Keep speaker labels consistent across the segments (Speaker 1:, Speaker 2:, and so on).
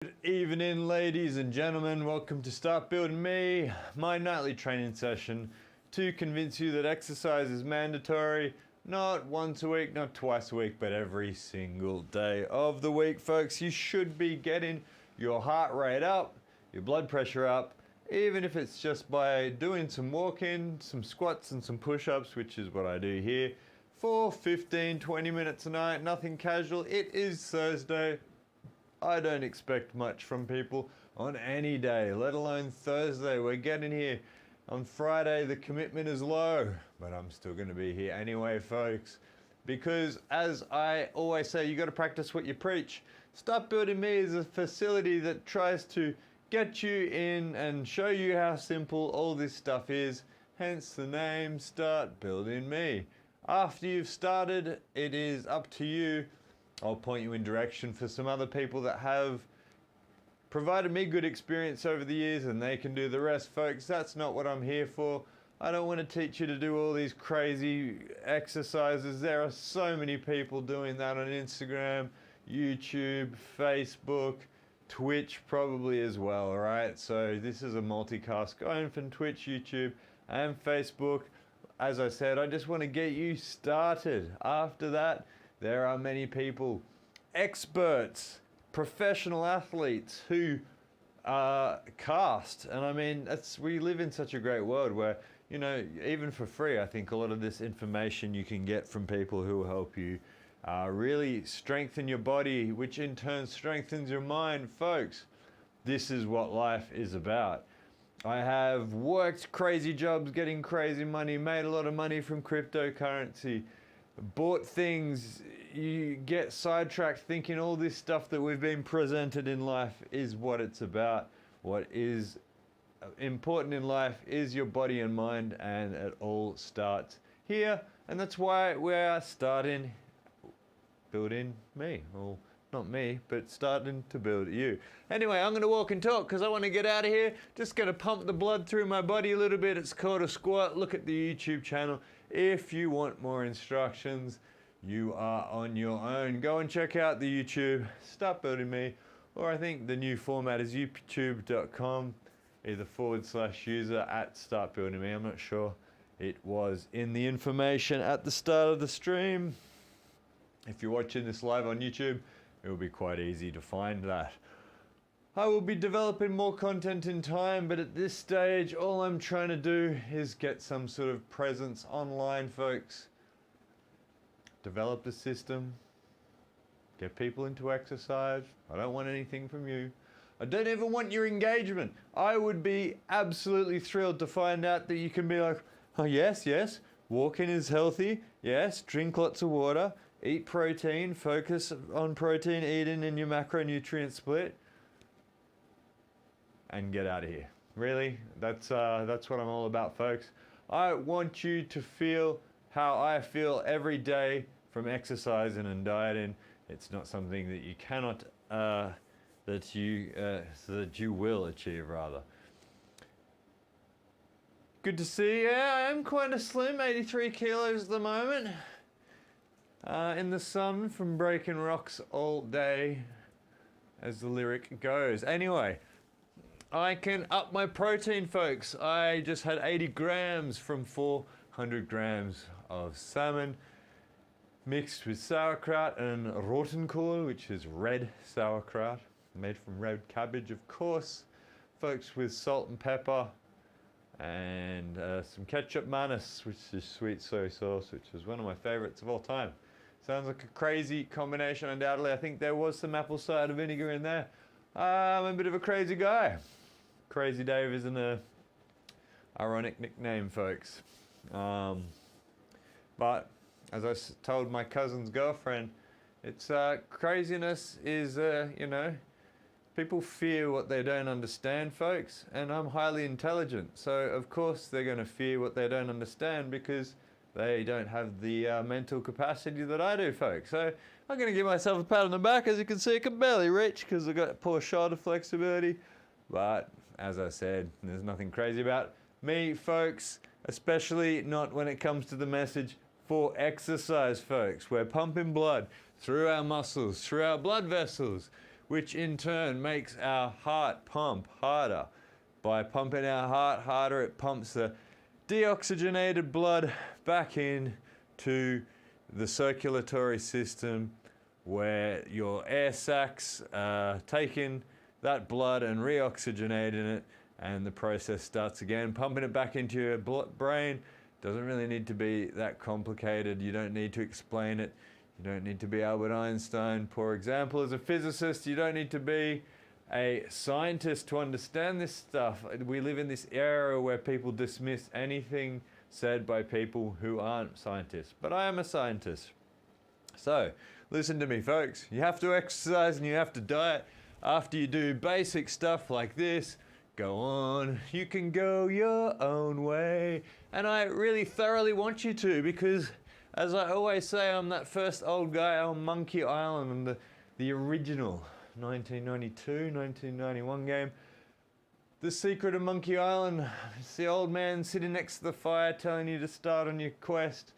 Speaker 1: Good evening, ladies and gentlemen. Welcome to Start Building Me, my nightly training session to convince you that exercise is mandatory, not once a week, not twice a week, but every single day of the week, folks. You should be getting your heart rate up, your blood pressure up, even if it's just by doing some walking, some squats and some push-ups, which is what I do here, for 15-20 minutes a night. Nothing casual. It is Thursday. I don't expect much from people on any day, let alone Thursday. We're getting here. On Friday, the commitment is low, but I'm still going to be here anyway, folks. Because as I always say, you got to practice what you preach. Start Building Me is a facility that tries to get you in and show you how simple all this stuff is. Hence the name, Start Building Me. After you've started, it is up to you. I'll point you in direction for some other people that have provided me good experience over the years, and they can do the rest, folks. That's not what I'm here for. I don't want to teach you to do all these crazy exercises. There are so many people doing that on Instagram, YouTube, Facebook, Twitch probably as well, right? So this is a multicast going from Twitch, YouTube, and Facebook. As I said, I just want to get you started. After that, there are many people, experts, professional athletes who cast. And I mean, we live in such a great world where, you know, even for free, I think a lot of this information you can get from people who will help you really strengthen your body, which in turn strengthens your mind. Folks, this is what life is about. I have worked crazy jobs, getting crazy money, made a lot of money from cryptocurrency, bought things. You get sidetracked thinking all this stuff that we've been presented in life is what it's about. What is important in life is your body and mind, and it all starts here. And that's why we're starting building me. Well, not me, but starting to build you. Anyway, I'm going to walk and talk because I want to get out of here. Just going to pump the blood through my body a little bit. It's called a squat. Look at the YouTube channel. If you want more instructions, you are on your own. Go and check out the YouTube, Start Building Me, or I think the new format is youtube.com, either /user at Start Building Me. I'm not sure. It was in the information at the start of the stream. If you're watching this live on YouTube, it will be quite easy to find that. I will be developing more content in time, but at this stage, all I'm trying to do is get some sort of presence online, folks. Develop a system. Get people into exercise. I don't want anything from you. I don't even want your engagement. I would be absolutely thrilled to find out that you can be like, oh yes, walking is healthy. Yes, drink lots of water. Eat protein. Focus on protein eating in your macronutrient split. And get out of here. Really? That's what I'm all about, folks. I want you to feel how I feel every day from exercising and dieting. It's not something that you cannot, that you will achieve, rather. Good to see you. Yeah, I am quite a slim, 83 kilos at the moment. In the sun from breaking rocks all day, as the lyric goes. Anyway, I can up my protein, folks. I just had 80 grams from 400 grams of salmon mixed with sauerkraut and Rotenkohl, which is red sauerkraut, made from red cabbage, of course, folks, with salt and pepper and some ketchup mayonnaise, which is sweet soy sauce, which is one of my favorites of all time. Sounds like a crazy combination, undoubtedly. I think there was some apple cider vinegar in there. I'm a bit of a crazy guy. Crazy Dave isn't a ironic nickname, folks. But as I told my cousin's girlfriend, it's craziness is, you know, people fear what they don't understand, folks. And I'm highly intelligent, so of course they're going to fear what they don't understand because they don't have the mental capacity that I do, folks. So I'm going to give myself a pat on the back. As you can see, I can barely reach because I've got poor shoulder flexibility. But as I said, there's nothing crazy about me, folks, especially not when it comes to the message for exercise, folks. We're pumping blood through our muscles, through our blood vessels. which in turn makes our heart pump harder. By pumping our heart harder, it pumps the deoxygenated blood back in to the circulatory system, where your air sacs are taking that blood and reoxygenating it, and the process starts again, pumping it back into your brain. Doesn't really need to be that complicated. You don't need to explain it. You don't need to be Albert Einstein. For example, as a physicist, you don't need to be a scientist to understand this stuff. We live in this era where people dismiss anything said by people who aren't scientists. But I am a scientist. So, listen to me, folks. You have to exercise and you have to diet. After you do basic stuff like this, go on, you can go your own way. And I really thoroughly want you to, because as I always say, I'm that first old guy on Monkey Island, the original 1992, 1991 game. The secret of Monkey Island. It's the old man sitting next to the fire telling you to start on your quest.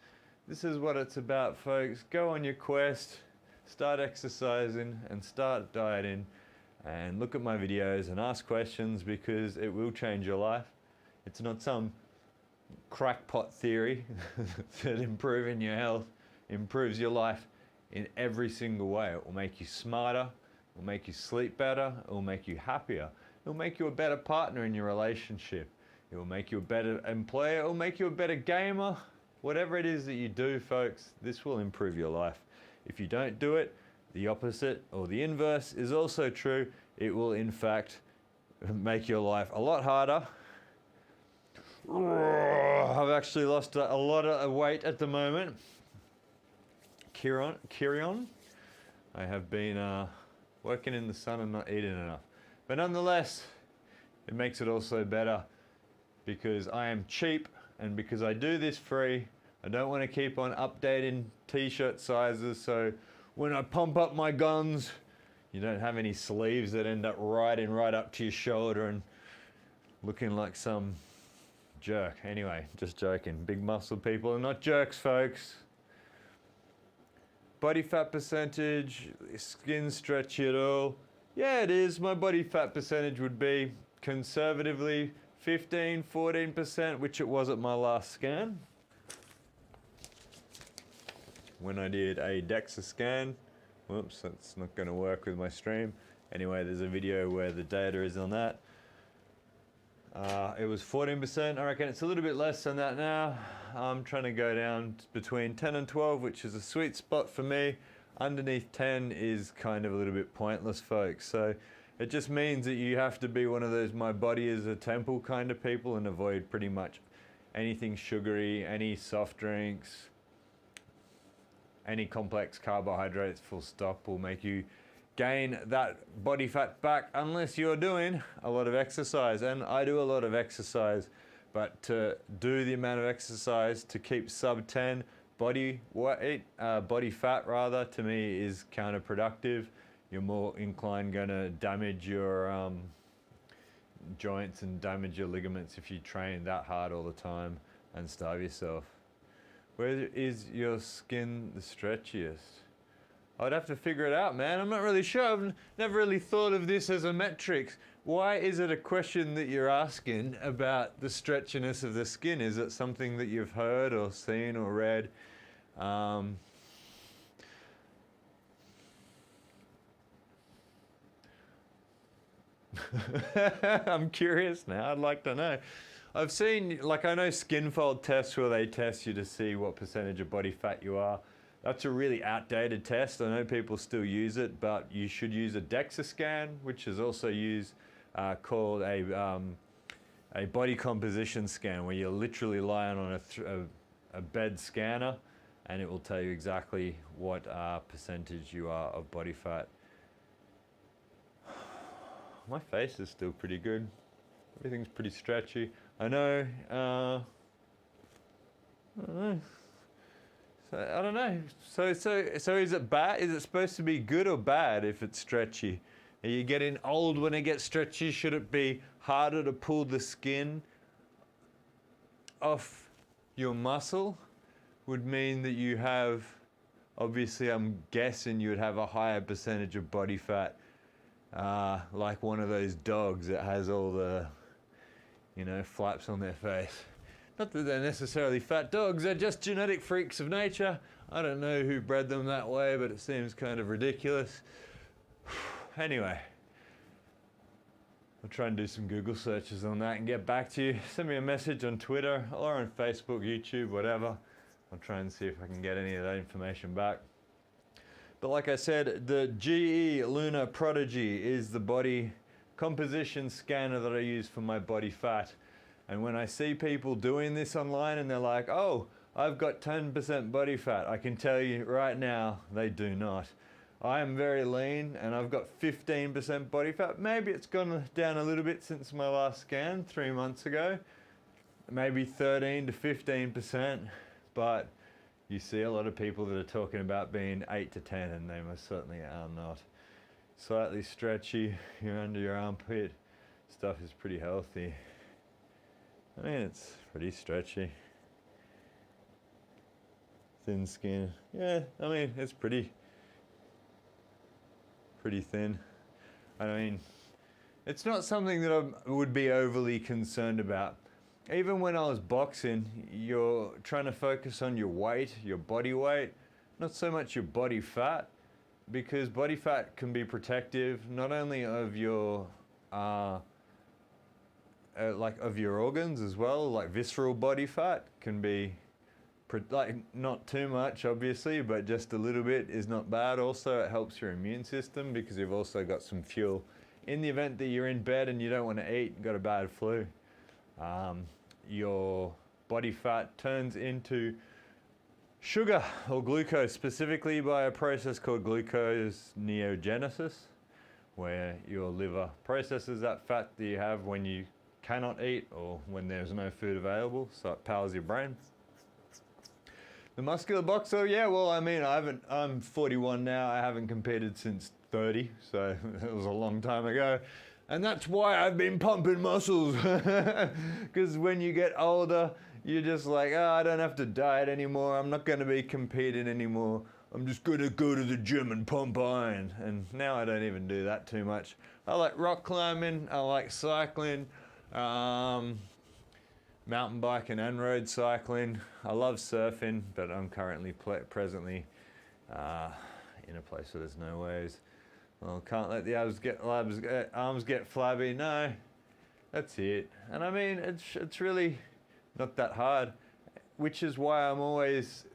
Speaker 1: This is what it's about, folks. Go on your quest, start exercising and start dieting, and look at my videos and ask questions, because it will change your life. It's not some crackpot theory that improving your health improves your life in every single way. It will make you smarter, it will make you sleep better, it will make you happier, it will make you a better partner in your relationship, it will make you a better employer, it will make you a better gamer. Whatever it is that you do, folks, this will improve your life. If you don't do it, the opposite or the inverse is also true. It will, in fact, make your life a lot harder. I've actually lost a lot of weight at the moment. Kirion. I have been working in the sun and not eating enough. But nonetheless, it makes it also better because I am cheap, and because I do this free. I don't want to keep on updating t-shirt sizes, so when I pump up my guns, you don't have any sleeves that end up riding right up to your shoulder and looking like some jerk. Anyway, just joking. Big muscle people are not jerks, folks. Body fat percentage, skin stretchy at all? Yeah, it is. My body fat percentage would be conservatively 14%, which it was at my last scan. When I did a DEXA scan, whoops, that's not going to work with my stream. Anyway, there's a video where the data is on that. It was 14%. I reckon it's a little bit less than that now. I'm trying to go down between 10 and 12, which is a sweet spot for me. Underneath 10 is kind of a little bit pointless, folks. So it just means that you have to be one of those my body is a temple kind of people and avoid pretty much anything sugary, any soft drinks, any complex carbohydrates, full stop, will make you gain that body fat back unless you're doing a lot of exercise. And I do a lot of exercise, but to do the amount of exercise to keep sub 10 body fat rather, to me is counterproductive. You're more inclined going to damage your joints and damage your ligaments if you train that hard all the time and starve yourself. Where is your skin the stretchiest? I'd have to figure it out, man. I'm not really sure. I've never really thought of this as a metric. Why is it a question that you're asking about the stretchiness of the skin? Is it something that you've heard or seen or read? I'm curious now. I'd like to know. I've seen, like, I know skin fold tests where they test you to see what percentage of body fat you are. That's a really outdated test. I know people still use it, but you should use a DEXA scan, which is also used, called a body composition scan, where you're literally lying on a bed scanner, and it will tell you exactly what percentage you are of body fat. My face is still pretty good. Everything's pretty stretchy. I know. I don't know. So, I don't know. So is it bad? Is it supposed to be good or bad if it's stretchy? Are you getting old when it gets stretchy? Should it be harder to pull the skin off your muscle? Would mean that you have, obviously I'm guessing you would have a higher percentage of body fat like one of those dogs that has all the, flaps on their face. Not that they're necessarily fat dogs, they're just genetic freaks of nature. I don't know who bred them that way, but it seems kind of ridiculous. Anyway, I'll try and do some Google searches on that and get back to you. Send me a message on Twitter or on Facebook, YouTube, whatever. I'll try and see if I can get any of that information back. But like I said, the GE Lunar Prodigy is the body composition scanner that I use for my body fat. And when I see people doing this online and they're like, oh, I've got 10% body fat, I can tell you right now, they do not. I am very lean and I've got 15% body fat. Maybe it's gone down a little bit since my last scan 3 months ago. Maybe 13 to 15%, but you see a lot of people that are talking about being 8 to 10 and they most certainly are not. Slightly stretchy, you're under your armpit, stuff is pretty healthy. I mean, it's pretty stretchy. Thin skin, yeah, I mean, it's pretty thin. I mean, it's not something that I would be overly concerned about. Even when I was boxing, you're trying to focus on your weight, your body weight, not so much your body fat, because body fat can be protective not only of your of your organs as well. Like visceral body fat can be like not too much obviously, but just a little bit is not bad. Also, it helps your immune system because you've also got some fuel in the event that you're in bed and you don't want to eat and got a bad flu. Your body fat turns into sugar or glucose, specifically by a process called glucose neogenesis, where your liver processes that fat that you have when you cannot eat or when there's no food available, so it powers your brain. The muscular boxer, yeah, well, I mean, I'm 41 now, I haven't competed since 30, so it was a long time ago. And that's why I've been pumping muscles, because when you get older, you're just like, oh, I don't have to diet anymore, I'm not going to be competing anymore, I'm just going to go to the gym and pump iron. And now I don't even do that too much. I like rock climbing, I like cycling, mountain biking and road cycling. I love surfing, but I'm currently presently in a place where there's no waves. Well, can't let the arms get flabby. No, that's it. And I mean, it's really not that hard, which is why I'm always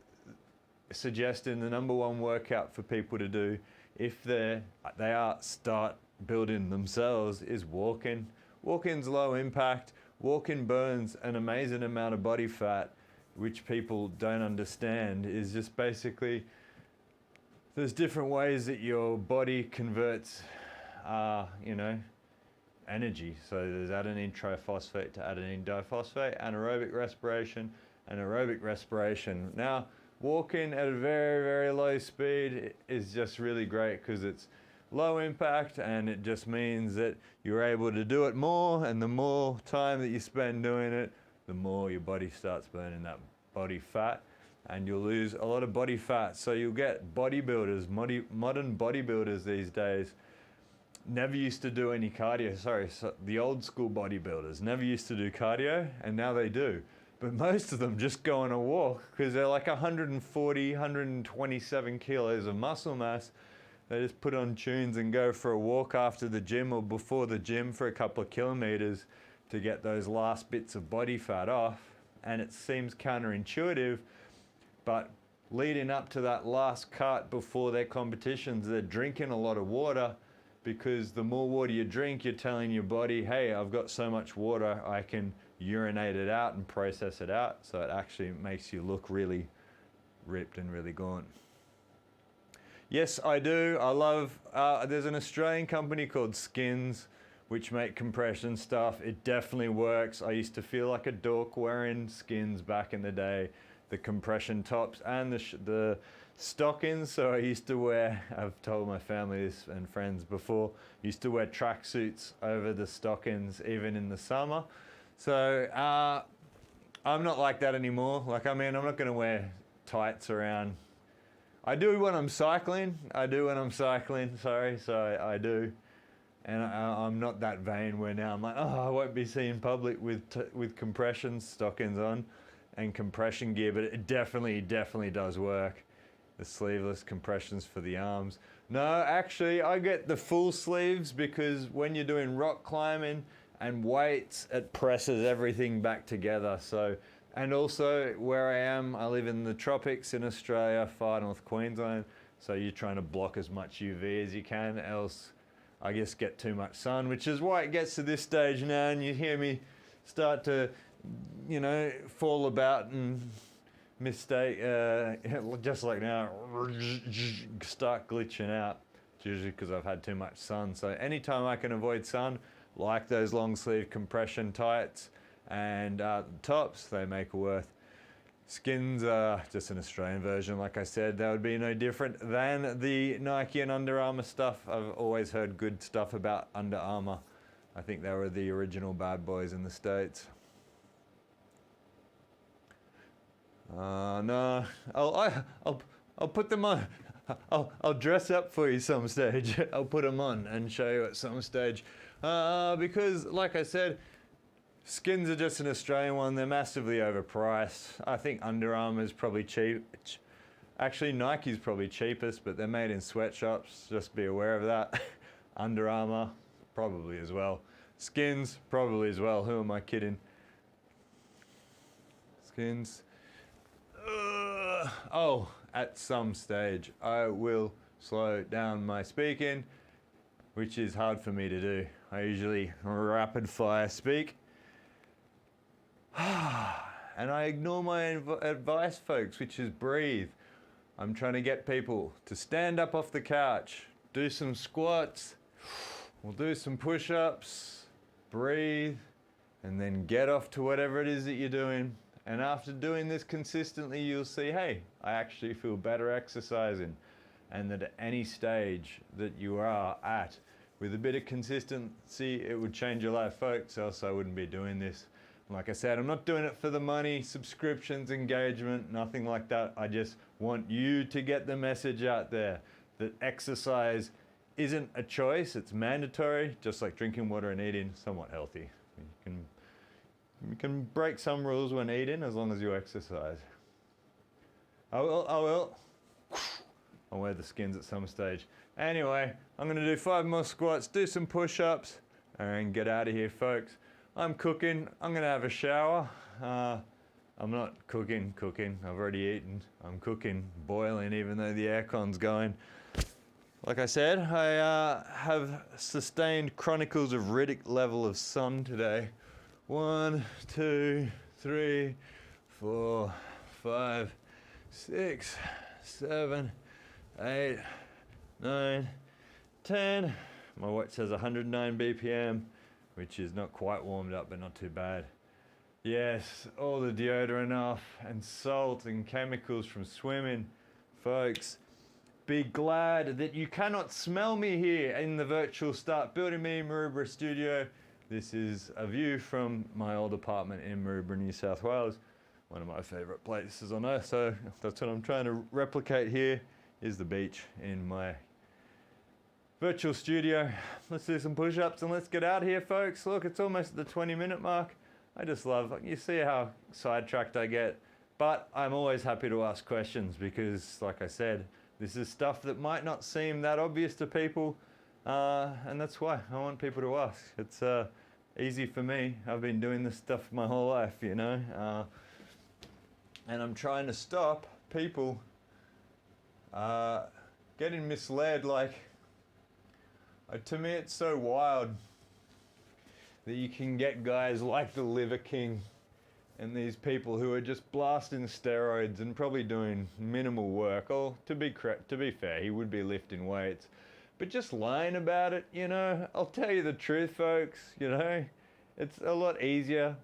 Speaker 1: suggesting the number one workout for people to do if they are start building themselves is walking. Walking's low impact. Walking burns an amazing amount of body fat, which people don't understand. Is just basically there's different ways that your body converts, energy. So there's adenine triphosphate to adenine diphosphate, anaerobic respiration, and aerobic respiration. Now, walking at a very, very low speed is just really great because it's low impact, and it just means that you're able to do it more, and the more time that you spend doing it, the more your body starts burning that body fat, and you'll lose a lot of body fat. So you'll get bodybuilders, modern bodybuilders these days, never used to do any cardio. So the old school bodybuilders never used to do cardio, and now they do. But most of them just go on a walk because they're like 140, 127 kilos of muscle mass. They just put on tunes and go for a walk after the gym or before the gym for a couple of kilometers to get those last bits of body fat off. And it seems counterintuitive, but leading up to that last cut before their competitions, they're drinking a lot of water, because the more water you drink, you're telling your body, hey, I've got so much water, I can urinate it out and process it out. So it actually makes you look really ripped and really gaunt. Yes, I do. I love, there's an Australian company called Skins, which make compression stuff. It definitely works. I used to feel like a dork wearing Skins back in the day, the compression tops and the stockings. So I used to wear, I've told my family this and friends before, used to wear tracksuits over the stockings even in the summer. So I'm not like that anymore. Like, I mean, I'm not going to wear tights around. I do when I'm cycling. Sorry, so I do. And I'm not that vain where now I'm like, oh, I won't be seen public with compression stockings on and compression gear, but it definitely does work. The sleeveless compressions for the arms. No, actually, I get the full sleeves because when you're doing rock climbing and weights, it presses everything back together. So, and also where I am, I live in the tropics in Australia, far north Queensland. So you're trying to block as much UV as you can, else I just get too much sun, which is why it gets to this stage now and you hear me start to, you know, fall about and mistake, just like now, start glitching out. It's usually because I've had too much sun. So anytime I can avoid sun, like those long sleeve compression tights and tops, they make it worth. Skins are just an Australian version, like I said. That would be no different than the Nike and Under Armour stuff. I've always heard good stuff about Under Armour. I think they were the original bad boys in the States. No, I'll put them on. I'll dress up for you some stage. I'll put them on and show you at some stage. Because, like I said, skins are just an Australian one. They're massively overpriced. I think Under Armour is probably cheap. Actually, Nike's probably cheapest, but they're made in sweatshops. Just be aware of that. Under Armour, probably as well. Skins, probably as well. Who am I kidding? Skins. Oh, at some stage, I will slow down my speaking, which is hard for me to do. I usually rapid fire speak. And I ignore my advice, folks, which is breathe. I'm trying to get people to stand up off the couch, do some squats, we'll do some push-ups, breathe, and then get off to whatever it is that you're doing. And after doing this consistently, you'll see, hey, I actually feel better exercising. And that at any stage that you are at, with a bit of consistency, it would change your life, folks, else I wouldn't be doing this. Like I said, I'm not doing it for the money, subscriptions, engagement, nothing like that. I just want you to get the message out there that exercise isn't a choice, it's mandatory, just like drinking water and eating somewhat healthy. You can break some rules when eating as long as you exercise. I will. I'll wear the skins at some stage. Anyway, I'm going to do 5 more squats, do some push-ups, and get out of here, folks. I'm cooking. I'm going to have a shower. I'm not cooking. I've already eaten. I'm cooking, boiling, even though the aircon's going. Like I said, I have sustained chronicles of Riddick level of sun today. 1, 2, 3, 4, 5, 6, 7, 8, 9, 10. My watch says 109 BPM, which is not quite warmed up, but not too bad. Yes, all the deodorant off and salt and chemicals from swimming. Folks, be glad that you cannot smell me here in the virtual Start Building Me Maroubra studio. This is a view from my old apartment in Maroubra, New South Wales. One of my favourite places on earth, so that's what I'm trying to replicate here, is the beach in my virtual studio. Let's do some push-ups and let's get out of here, folks. Look, it's almost at the 20-minute mark. I just love, you see how sidetracked I get, but I'm always happy to ask questions because, like I said, this is stuff that might not seem that obvious to people. And that's why I want people to ask. It's easy for me. I've been doing this stuff my whole life, you know. And I'm trying to stop people getting misled. Like, to me, it's so wild that you can get guys like the Liver King and these people who are just blasting steroids and probably doing minimal work. Oh, to be fair, he would be lifting weights. But just lying about it, you know, I'll tell you the truth, folks, you know, it's a lot easier.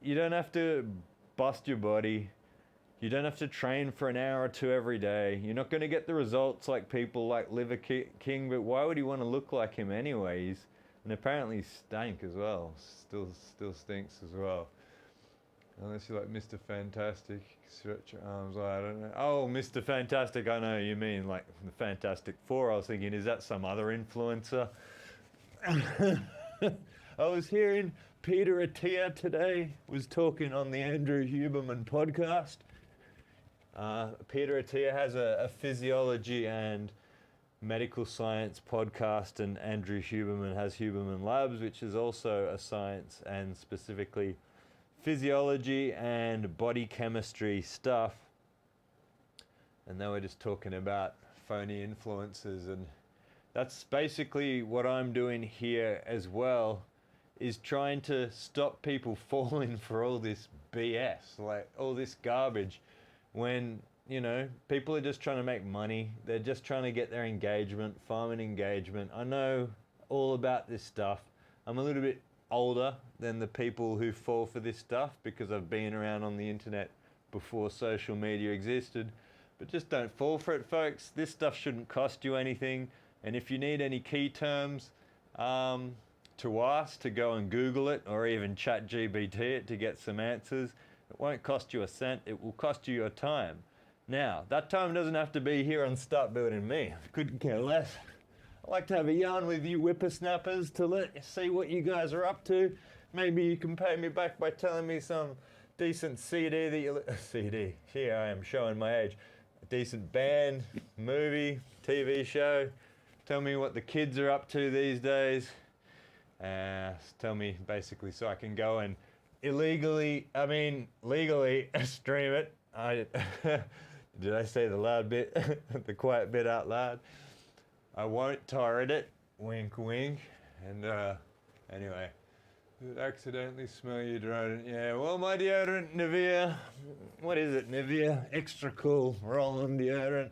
Speaker 1: You don't have to bust your body. You don't have to train for an hour or two every day. You're not going to get the results like people like Liver King, but why would you want to look like him anyways? And apparently stank as well. Still stinks as well. Unless you're like Mr. Fantastic, stretch your arms, I don't know. Oh, Mr. Fantastic, I know you mean like the Fantastic Four. I was thinking, is that some other influencer? I was hearing Peter Attire today was talking on the Andrew Huberman podcast. Peter Attire has a physiology and medical science podcast, and Andrew Huberman has Huberman Labs, which is also a science and specifically physiology and body chemistry stuff. And they were just talking about phony influences, and that's basically what I'm doing here as well, is trying to stop people falling for all this BS, like all this garbage, when, you know, people are just trying to make money. They're just trying to get their engagement, farming engagement. I know all about this stuff. I'm a little bit older than the people who fall for this stuff because I've been around on the internet before social media existed. But just don't fall for it, folks. This stuff shouldn't cost you anything. And if you need any key terms to ask, to go and Google it or even chat GBT it to get some answers, it won't cost you a cent. It will cost you your time. Now, that time doesn't have to be here on Start Building Me. I couldn't care less. I like to have a yarn with you whippersnappers to let you see what you guys are up to. Maybe you can pay me back by telling me some decent CD that you... CD. Here I am showing my age. A decent band, movie, TV show. Tell me what the kids are up to these days. Tell me basically so I can go and legally stream it. Did I say the loud bit, the quiet bit out loud? I won't torrent it, wink wink. And anyway, did it accidentally smell your deodorant? Yeah, well, my deodorant, Nivea, what is it, Nivea? Extra cool roll-on deodorant.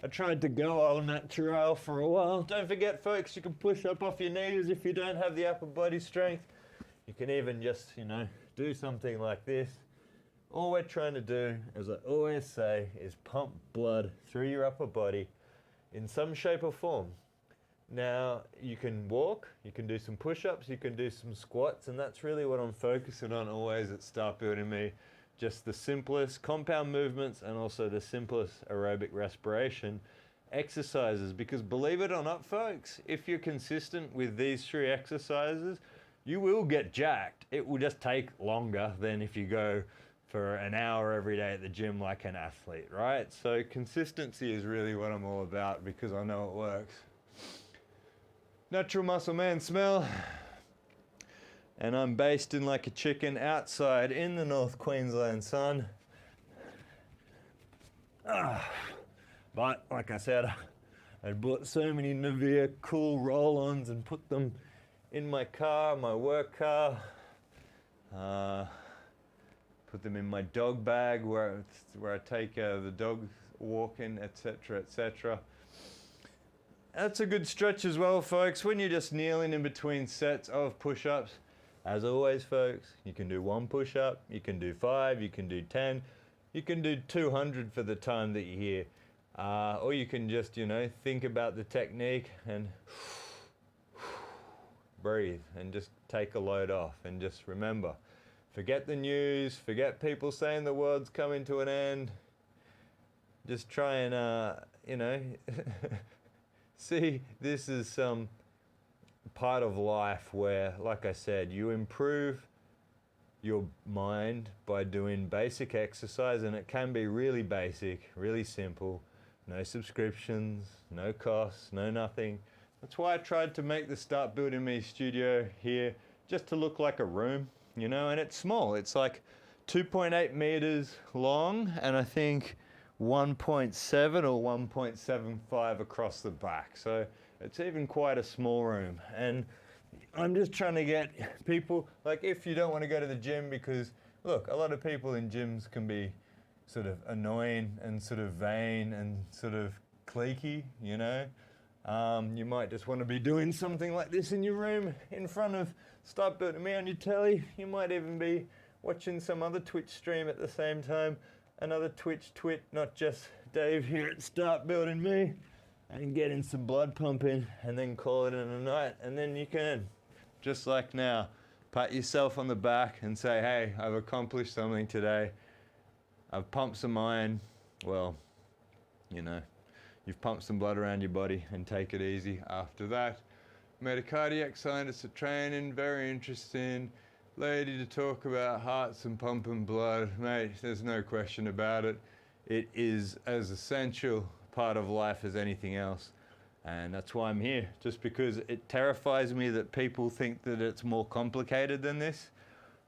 Speaker 1: I tried to go all natural for a while. Don't forget, folks, you can push up off your knees if you don't have the upper body strength. You can even just, you know, do something like this. All we're trying to do, as I always say, is pump blood through your upper body in some shape or form. Now, you can walk, you can do some push-ups, you can do some squats, and that's really what I'm focusing on always at Start Building Me. Just the simplest compound movements and also the simplest aerobic respiration exercises. Because believe it or not, folks, if you're consistent with these 3 exercises, you will get jacked. It will just take longer than if you go for an hour every day at the gym like an athlete, right? So consistency is really what I'm all about because I know it works. Natural muscle man smell. And I'm basting like a chicken outside in the North Queensland sun. But like I said, I bought so many Nivea cool roll-ons and put them in my car, my work car. Put them in my dog bag where I take the dogs walking, etc., etc. That's a good stretch as well, folks. When you're just kneeling in between sets of push-ups, as always, folks, you can do 1 push-up, you can do 5, you can do 10, you can do 200 for the time that you're here. Or you can just, you know, think about the technique and breathe and just take a load off. And just remember, forget the news, forget people saying the world's coming to an end. Just try and, you know, see this is some part of life where, like I said, you improve your mind by doing basic exercise, and it can be really basic, really simple, no subscriptions, no costs, no nothing. That's why I tried to make the Start Building Me studio here just to look like a room, you know, and it's small. It's like 2.8 meters long and I think 1.7 or 1.75 across the back. So it's even quite a small room. And I'm just trying to get people, like, if you don't want to go to the gym, because look, a lot of people in gyms can be sort of annoying and sort of vain and sort of cliquey, you know. You might just want to be doing something like this in your room in front of Start Building Me on your telly. You might even be watching some other Twitch stream at the same time. Another Twitch twit, not just Dave here at Start Building Me, and getting some blood pumping and then call it in a night. And then you can, just like now, pat yourself on the back and say, hey, I've accomplished something today. I've pumped some iron. Well, you know, you've pumped some blood around your body, and take it easy after that. Met a cardiac scientist at training, very interesting. Lady to talk about hearts and pumping blood. Mate, there's no question about it. It is as essential part of life as anything else. And that's why I'm here, just because it terrifies me that people think that it's more complicated than this.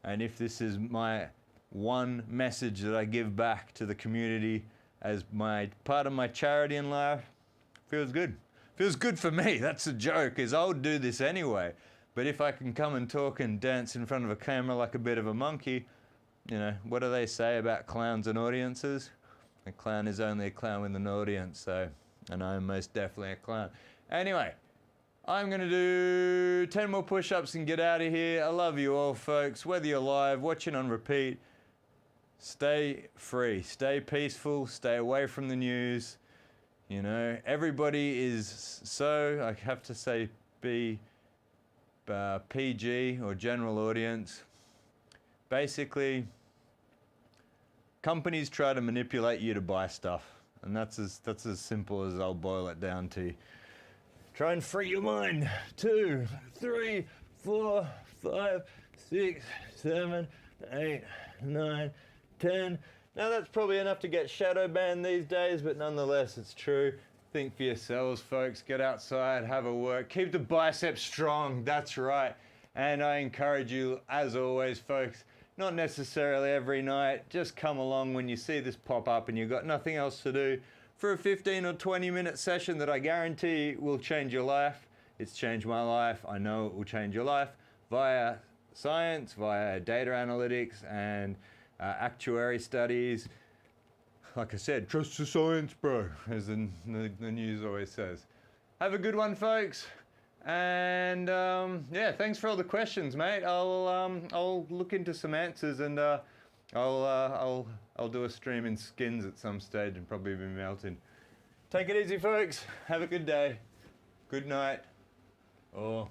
Speaker 1: And if this is my one message that I give back to the community as my part of my charity in life, feels good. Feels good for me. That's a joke, is I'll do this anyway. But if I can come and talk and dance in front of a camera like a bit of a monkey, you know, what do they say about clowns and audiences? A clown is only a clown with an audience, so, and I'm most definitely a clown. Anyway, I'm going to do 10 more push-ups and get out of here. I love you all, folks. Whether you're live, watching on repeat, stay free, stay peaceful, stay away from the news. You know, everybody is so, I have to say, be PG or general audience. Basically, companies try to manipulate you to buy stuff, and that's as simple as I'll boil it down to. Try and free your mind. 2, 3, 4, 5, 6, 7, 8, 9, 10. Now that's probably enough to get shadow banned these days, but nonetheless, it's true. Think for yourselves, folks. Get outside, have a work. Keep the biceps strong, that's right. And I encourage you, as always, folks, not necessarily every night, just come along when you see this pop up and you've got nothing else to do for a 15 or 20 minute session that I guarantee will change your life. It's changed my life. I know it will change your life via science, via data analytics and actuary studies. Like I said, trust the science, bro, as the news always says. Have a good one, folks. And yeah, thanks for all the questions, mate. I'll look into some answers, and I'll do a stream in skins at some stage and probably be melting. Take it easy, folks. Have a good day. Good night. Or